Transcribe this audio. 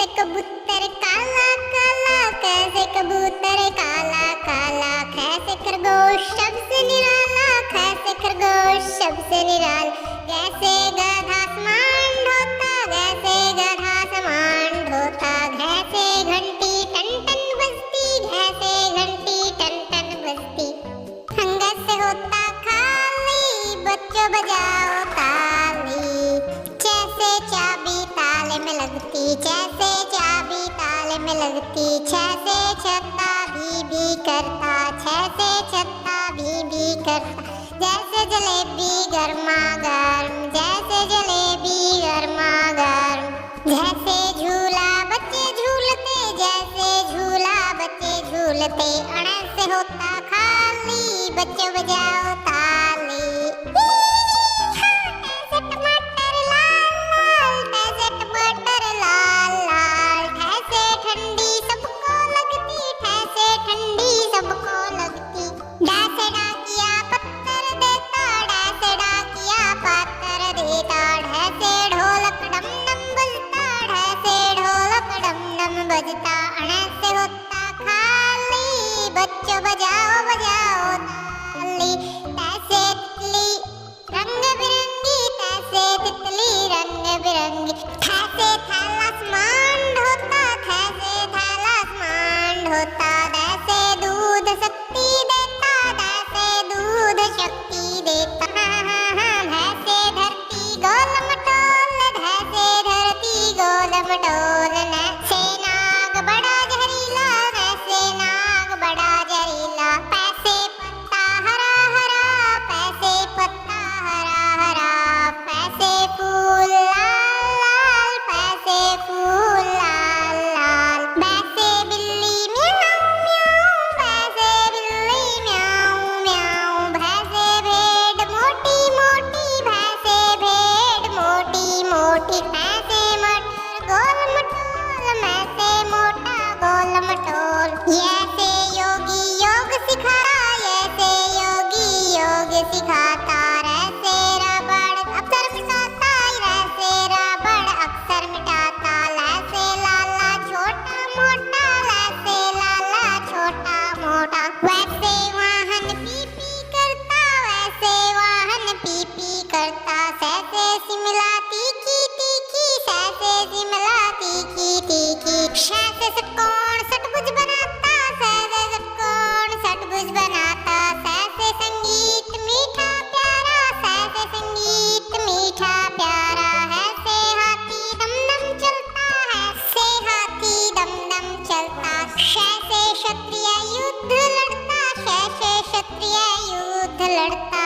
कैसे कबूतर काला काला, कैसे कबूतर काला काला, कैसे खरगोश सबसे निराला, कैसे खरगोश सबसे निराला, कैसे गधा आसमान ढोता, कैसे गधा आसमान ढोता, कैसे घंटी टन टन बजती, कैसे घंटी टन टन बजती। हंगस से होता खाली, बच्चों बजाओ ताली, जैसे चाबी ताले में लगती, जैसे चाबी ताले में लगती, जैसे छत्ता भी करता, जैसे छत्ता भी करता, जैसे जलेबी गरमा गर्म, जैसे जलेबी गरमा गर्म, जैसे झूला बच्चे झूलते, जैसे झूला बच्चे झूलते, अणस से होता खाली, बच्चों बजाओ ताली। कैसे टमाटर लाल लाल, कैसे टमाटर लाल लाल, कैसे ठंडी सबको लगती, कैसे ठंडी सबको लगती। डासे डाकिया पत्थर देता, डासे डाकिया पत्थर देता, ढैसे ढोलक डम डम बजता, ढैसे ढोलक डम डम बजता, अणस से होता खाली, बच्चों बजाओ बजाओ ताली। तैसे तितली रंग बिरंगी, तैसे तितली रंग बिरंगी, कैसे थैला आसमान ढोता, कैसे थैला आसमान ढोता, कैसे दूध शक्ति देता, कैसे दूध शक्ति देता। भैंसे धरती गोल मटोल, भैंसे धरती गोल मटोल, नैसे नाग बड़ा जहरीला, नैसे नाग बड़ा जहरीला, पैसे पत्ता हरा हरा, पैसे पत्ता हरा हरा, पैसे फूल लाल लाल, पैसे फूल लाल लाल, पैसे बिल्ली म्याऊं म्याऊं, पैसे बिल्ली म्याऊं म्याऊं, पैसे भेड़ मोटी मोटी, पैसे भेड़ मोटी मोटी, पैसे मटर गोल मटोल, मैसे मोटा गोल मटोल। ऐसे योगी योग सिखाता, ऐसे योगी योग सिखाता, ऐसे रबड़ अक्षर मिटाता, ऐसे रबड़ अक्षर मिटाता, ऐसे लाला छोटा मोटा, ऐसे लाला छोटा मोटा, वैसे वाहन पी पी करता, वैसे वाहन पी पी करता, सैसे शिमला तीखी तीखी, सैसे शिमला तीखी तीखी, सैसे षटकोण षटभुज बनाता, सैसे षटकोण षटभुज बनाता, सैसे संगीत मीठा प्यारा, सैसे संगीत मीठा प्यारा, ऐसे हाथी दम दम चलता, ऐसे हाथी दम दम चलता, कैसे क्षत्रिय युद्ध लड़ता, कैसे क्षत्रिय युद्ध लड़ता।